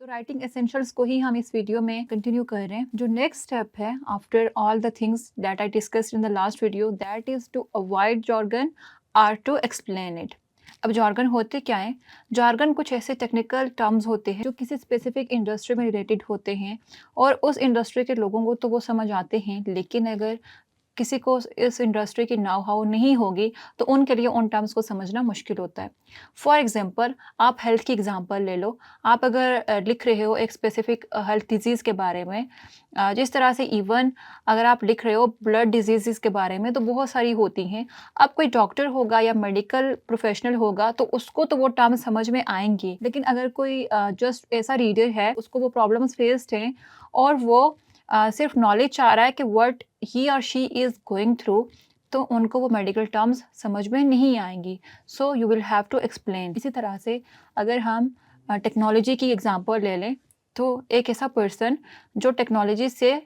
तो writing essentials को ही हम इस वीडियो में कंटिन्यू कर रहे हैं। जो नेक्स्ट स्टेप है after all the things that I discussed in the last video, that is to avoid jargon or to explain it. अब जॉर्गन होते क्या है? जॉर्गन कुछ ऐसे टेक्निकल टर्म्स होते हैं जो किसी स्पेसिफिक इंडस्ट्री में रिलेटेड होते हैं और उस इंडस्ट्री के लोगों को तो वो समझ आते हैं, लेकिन अगर किसी को इस इंडस्ट्री की नाउ हाउ नहीं होगी तो उनके लिए उन टर्म्स को समझना मुश्किल होता है। फॉर एग्जांपल, आप हेल्थ की एग्जांपल ले लो। आप अगर लिख रहे हो एक स्पेसिफिक हेल्थ डिजीज़ के बारे में, जिस तरह से इवन अगर आप लिख रहे हो ब्लड डिजीज़ के बारे में, तो बहुत सारी होती हैं। अब कोई डॉक्टर होगा या मेडिकल प्रोफेशनल होगा तो उसको तो वो टर्म समझ में आएंगी, लेकिन अगर कोई जस्ट ऐसा रीडर है, उसको वो प्रॉब्लम्स फेस्ड हैं और वो सिर्फ नॉलेज चाह रहा है कि व्हाट ही और शी इज़ गोइंग थ्रू, तो उनको वो मेडिकल टर्म्स समझ में नहीं आएंगी। So you will have to explain. इसी तरह से अगर हम टेक्नोलॉजी की एग्जांपल ले लें, तो एक ऐसा पर्सन जो टेक्नोलॉजी से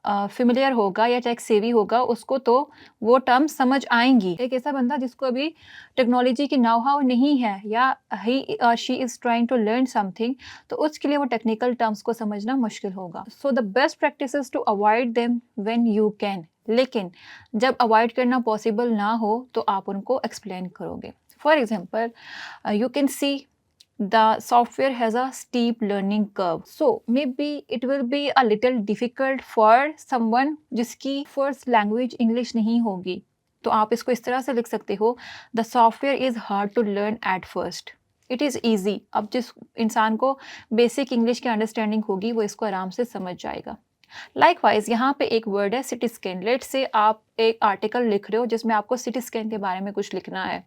फ़ेमिलियर होगा या टेक सेवी होगा, उसको तो वो टर्म समझ आएँगी। एक ऐसा बंदा जिसको अभी टेक्नोलॉजी की नाउ हाउ नहीं है या ही और she is trying to learn something, तो उसके लिए वो टेक्निकल टर्म्स को समझना मुश्किल होगा। So the best practice is to avoid them when you can. लेकिन जब अवॉइड करना पॉसिबल ना हो तो आप उनको एक्सप्लेन करोगे। For example, you can see the software has a steep learning curve, so maybe it will be a little difficult for someone जिसकी first language English नहीं होगी। तो आप इसको इस तरह से लिख सकते हो, the software is hard to learn at first, it is easy। अब जिस इंसान को बेसिक इंग्लिश की अंडरस्टैंडिंग होगी वो इसको आराम से समझ जाएगा। लाइकवाइज यहाँ पे एक वर्ड है सिटी स्कैन। लेट से आप एक आर्टिकल लिख रहे हो जिसमें आपको सिटी स्कैन के बारे में कुछ लिखना है,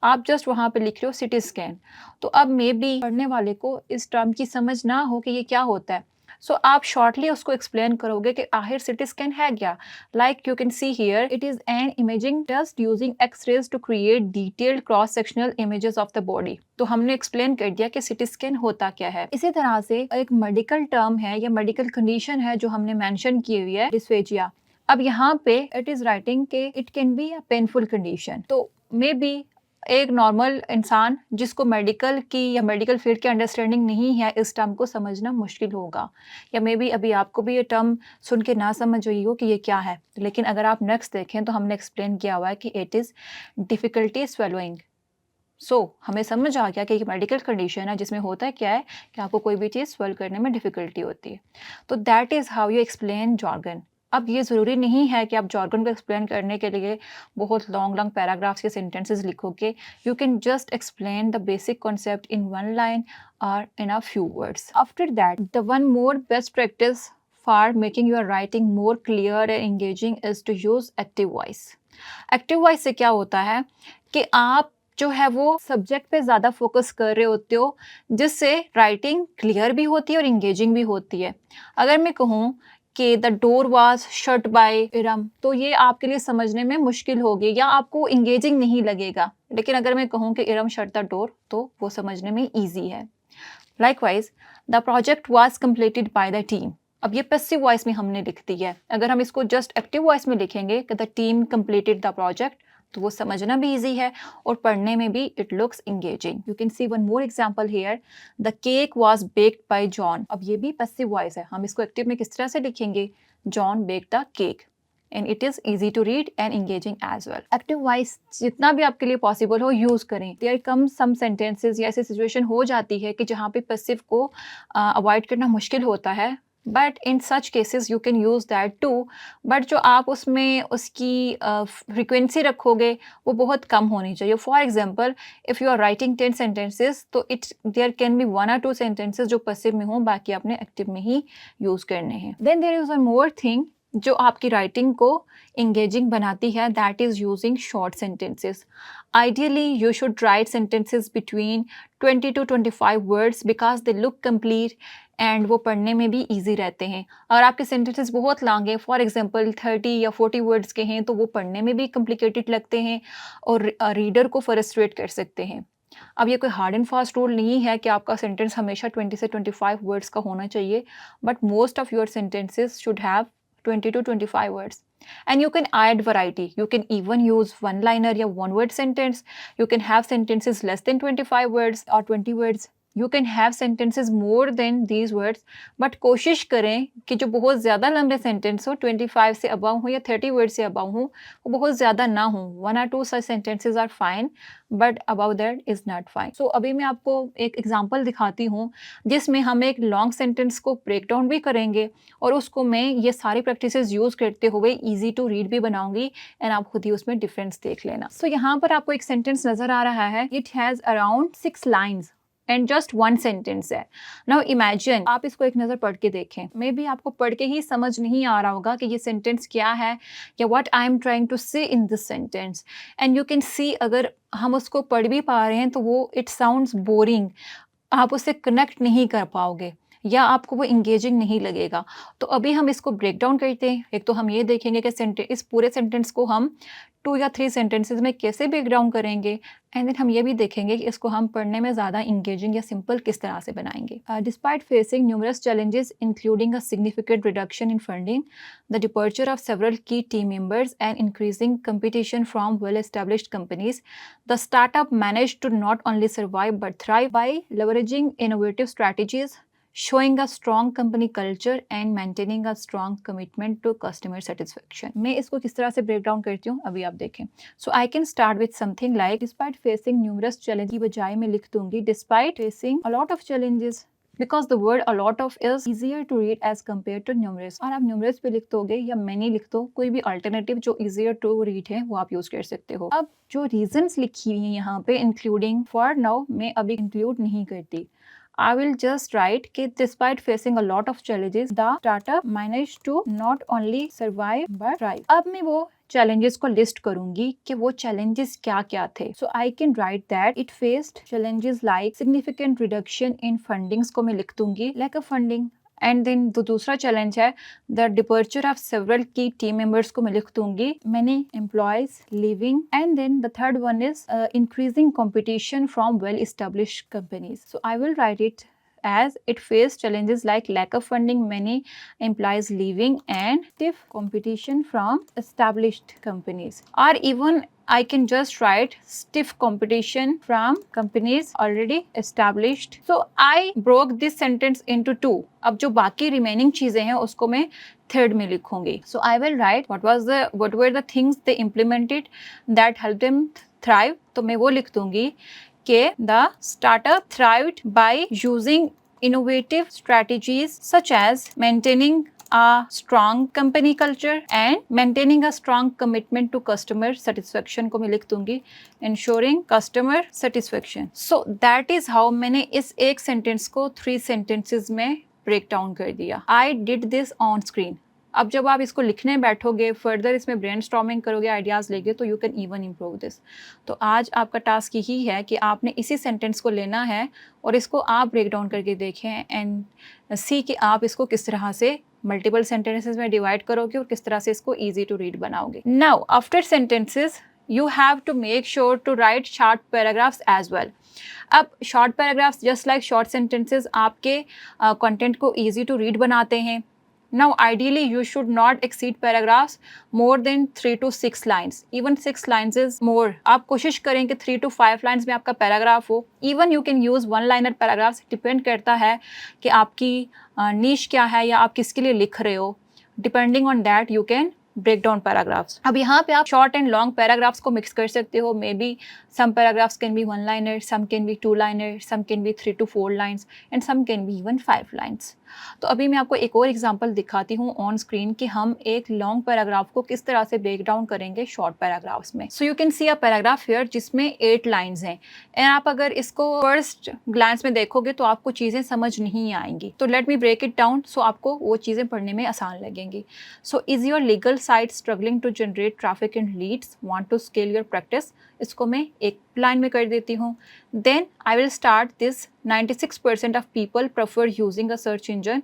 आप जस्ट वहाँ पे लिख रहे हो सिटी स्कैन। तो अब मे बी पढ़ने वाले को इस टर्म की समझ ना हो कि ये क्या होता है, सो आप शॉर्टली उसको एक्सप्लेन करोगे कि आखिर सिटी स्कैन है क्या। Like you can see here, it is an imaging test using x-rays to create detailed cross sectional images of the body. तो हमने एक्सप्लेन कर दिया कि सिटी स्कैन होता क्या है। इसी तरह से एक मेडिकल टर्म है या मेडिकल कंडीशन है जो हमने मेंशन की हुई है, डिस्फेजिया। अब यहाँ पे इट इज राइटिंग के it can be a painful condition. तो मे बी एक नॉर्मल इंसान जिसको मेडिकल की या मेडिकल फील्ड की अंडरस्टैंडिंग नहीं है, इस टर्म को समझना मुश्किल होगा। या मे बी अभी आपको भी ये टर्म सुन के ना समझ रही हो कि ये क्या है, लेकिन अगर आप नेक्स्ट देखें तो हमने एक्सप्लेन किया हुआ है कि इट इज़ डिफ़िकल्टी स्वेलोइंग। सो हमें समझ आ गया कि एक मेडिकल कंडीशन है जिसमें होता है क्या है कि आपको कोई भी चीज़ स्वेल करने में डिफ़िकल्टी होती है। तो that is how you explain jargon. अब ये ज़रूरी नहीं है कि आप जॉर्गन को एक्सप्लेन करने के लिए बहुत लॉन्ग लॉन्ग पैराग्राफ्स के सेंटेंसेस लिखोगे। You can just explain the basic concept in one line और in a few words. After that, the one more best practice for making your writing more clear and engaging is to use active voice. Active voice से क्या होता है कि आप जो है वो सब्जेक्ट पे ज़्यादा फोकस कर रहे होते हो, जिससे राइटिंग क्लियर भी होती है और इंगेजिंग भी होती है। अगर मैं कहूँ कि the door was shut by Iram, तो ये आपके लिए समझने में मुश्किल होगी या आपको इंगेजिंग नहीं लगेगा। लेकिन अगर मैं कहूँ कि इरम शट द डोर, तो वो समझने में ईजी है। Likewise, the project was completed by the team. अब ये पैसिव वॉइस में हमने लिख दी है। अगर हम इसको जस्ट एक्टिव वॉइस में लिखेंगे कि the team completed the project, तो वो समझना भी इजी है और पढ़ने में भी it looks engaging. You can C one more example here, the cake was baked bye John. अब ये भी पैसिव वॉइस है, हम इसको एक्टिव में किस तरह से लिखेंगे? John baked the cake and it is easy to read and engaging as well. Active voice जितना भी आपके लिए पॉसिबल हो यूज करें। देयर कम सम सेंटेंसेस या ऐसी सिचुएशन हो जाती है कि जहाँ पे पैसिव को अवॉइड करना मुश्किल होता है, but in such cases you can use that too. But जो आप उसमें उसकी फ्रिक्वेंसी रखोगे वो बहुत कम होनी चाहिए। For example, if you are writing 10 sentences, तो it there can be 1 or 2 sentences जो पैसिव में हो, बाकी आपने एक्टिव में ही यूज़ करने हैं। Then there is one more thing जो आपकी राइटिंग को इंगेजिंग बनाती है, that is using short sentences. Ideally you should write sentences between 20 to 25 words because they look complete and वो पढ़ने में भी ईजी रहते हैं। अगर आपके सेंटेंसेस बहुत लॉन्ग हैं, फॉर एग्जांपल 30 या 40 वर्ड्स के हैं, तो वो पढ़ने में भी कॉम्प्लिकेटेड लगते हैं और रीडर को फ्रस्ट्रेट कर सकते हैं। अब ये कोई हार्ड एंड फास्ट रूल नहीं है कि आपका सेंटेंस हमेशा 20 से 25 वर्ड्स का होना चाहिए, but most of your sentences should have 20 to 25 words. And you can add variety. You can even use one-liner या one-word sentence. You can have sentences less than 25 words or 20 words. You can have sentences more than these words, but कोशिश करें कि जो बहुत ज़्यादा लंबे sentence हो, 25 से अबव हो या 30 वर्ड से अबव हो, वो बहुत ज़्यादा ना हो. 1 or 2 such sentences are fine, but above that is not fine. So अभी मैं आपको एक एग्जाम्पल दिखाती हूँ जिसमें हम एक लॉन्ग सेंटेंस को ब्रेक डाउन भी करेंगे और उसको मैं ये सारी प्रैक्टिसेस यूज़ करते हुए ईजी टू रीड भी बनाऊंगी, एंड आप खुद ही उसमें डिफरेंस देख लेना. सो यहाँ पर आपको एक सेंटेंस नज़र आ रहा है. It has around 6 lines and just 1 sentence है. नाउ इमेजिन, आप इसको एक नज़र पढ़ के देखें. मे बी आपको पढ़ के ही समझ नहीं आ रहा होगा कि ये सेंटेंस क्या है या what I am trying to say in this sentence. And you can see, अगर हम उसको पढ़ भी पा रहे हैं तो वो इट साउंड्स बोरिंग, आप उससे कनेक्ट नहीं कर पाओगे या आपको वो इंगेजिंग नहीं लगेगा. तो अभी हम इसको ब्रेक डाउन करते हैं. एक तो हम ये देखेंगे कि इस पूरे सेंटेंस को हम 2 या 3 सेंटेंसेस में कैसे ब्रेक डाउन करेंगे, एंड देन हम ये भी देखेंगे कि इसको हम पढ़ने में ज़्यादा इंगेजिंग या सिंपल किस तरह से बनाएंगे. Despite facing numerous challenges including a significant reduction in funding, the departure of several key team members and increasing competition from well-established companies, the startup managed to not only survive but thrive by leveraging innovative strategies, showing a strong company culture and maintaining a strong commitment to customer satisfaction. मैं इसको किस तरह से break down करती हूँ अभी आप देखें. So I can start with something like despite facing numerous challenges की बजाय मैं लिख दूंगी despite facing a lot of challenges, because the word a lot of is easier to read as compared to numerous. और आप numerous पे लिख दोगे या many लिख दो, कोई भी alternative जो easier to read है वो आप यूज कर सकते हो. अब जो reasons लिखी हुई हैं यहाँ पे including for now मैं अभी include नहीं करती. I will just write कि despite facing a lot of challenges, the startup managed to not only survive but thrive. अब मैं वो challenges को list करूंगी कि वो challenges क्या क्या थे. So I can write that it faced challenges like significant reduction in fundings को मैं लिख दूंगी, lack of funding. And then जो दूसरा चैलेंज है the departure of several key team members को मैं लिख दूंगी, many employees leaving. And then the third one is increasing competition from well established companies. So I will write it as it faced challenges like lack of funding, many employees leaving, and stiff competition from established companies. Or even I can just write stiff competition from companies already established. So I broke this sentence into 2. अब जो बाकी remaining चीजें हैं उसको मैं third में लिखूंगी. So I will write what were the things they implemented that helped them thrive. तो मैं वो लिख दूंगी कि the startup thrived by using innovative strategies such as maintaining a strong company culture and maintaining a strong commitment to customer satisfaction को मैं लिख दूंगी ensuring customer satisfaction. So that is how मैंने इस एक sentence को 3 sentences में break down कर दिया. I did this on screen. अब जब आप इसको लिखने बैठोगे, फर्दर इसमें ब्रेन स्टॉर्मिंग करोगे, आइडियाज़ लेगे, तो you can even improve this. तो आज आपका टास्क यही है कि आपने इसी सेंटेंस को लेना है और इसको आप ब्रेक डाउन करके देखें एंड सी कि आप इसको किस तरह से मल्टीपल सेंटेंसेस में डिवाइड करोगे और किस तरह से इसको ईजी टू रीड बनाओगे. Now after sentences you have to make sure to write short paragraphs as well. अब short paragraphs just like short sentences आपके content को easy to read बनाते हैं. Now ideally you should not exceed paragraphs more than 3 to 6 lines. Even 6 lines is more. आप कोशिश करें कि 3 to 5 lines में आपका paragraph हो. Even you can use one liner paragraphs. Depend करता है कि आपकी niche क्या है या आप किसके लिए लिख रहे हो. Depending on that you can break down paragraphs. अब यहाँ पे आप short and long paragraphs को mix कर सकते हो. Maybe some paragraphs can be one liner, some can be 2 liner, some can be 3 to 4 lines, and some can be even 5 lines. तो अभी मैं आपको एक और एग्जांपल दिखाती हूँ ऑन स्क्रीन कि हम एक लॉन्ग पैराग्राफ को किस तरह से ब्रेक डाउन करेंगे शॉर्ट पैराग्राफ्स में. So you can C a paragraph here जिसमें 8 लाइंस हैं एंड आप अगर इसको फर्स्ट ग्लांस में देखोगे तो आपको चीज़ें समझ नहीं आएंगी. तो let me break it down so आपको वो चीज़ें पढ़ने में आसान लगेंगी. So is your legal site struggling to generate traffic and leads, want to scale your practice. इसको मैं एक लाइन में कर देती हूँ. Then I will start this 96% of people prefer using a search engine.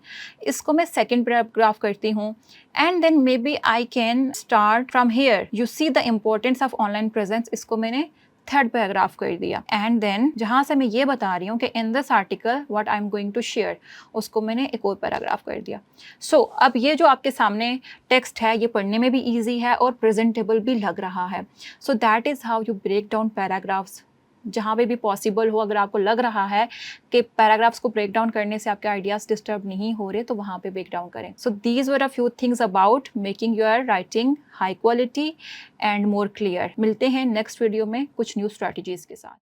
इसको मैं सेकेंड पैराग्राफ करती हूँ and then maybe I can start from here you see the importance of online presence. इसको मैंने थर्ड पैराग्राफ कर दिया. And then जहाँ से मैं ये बता रही हूँ कि in this article what I am going to share, उसको मैंने एक और पैराग्राफ कर दिया. सो अब ये जो आपके सामने टेक्स्ट है ये पढ़ने में भी ईजी है और प्रेजेंटेबल भी लग रहा है. So that is how you break down paragraphs जहाँ पे भी पॉसिबल हो, अगर आपको लग रहा है कि पैराग्राफ्स को ब्रेक डाउन करने से आपके आइडियाज़ डिस्टर्ब नहीं हो रहे, तो वहाँ पे ब्रेक डाउन करें। So these were a few things about making your writing high quality and more clear. मिलते हैं नेक्स्ट वीडियो में कुछ न्यू स्ट्रैटेजीज़ के साथ।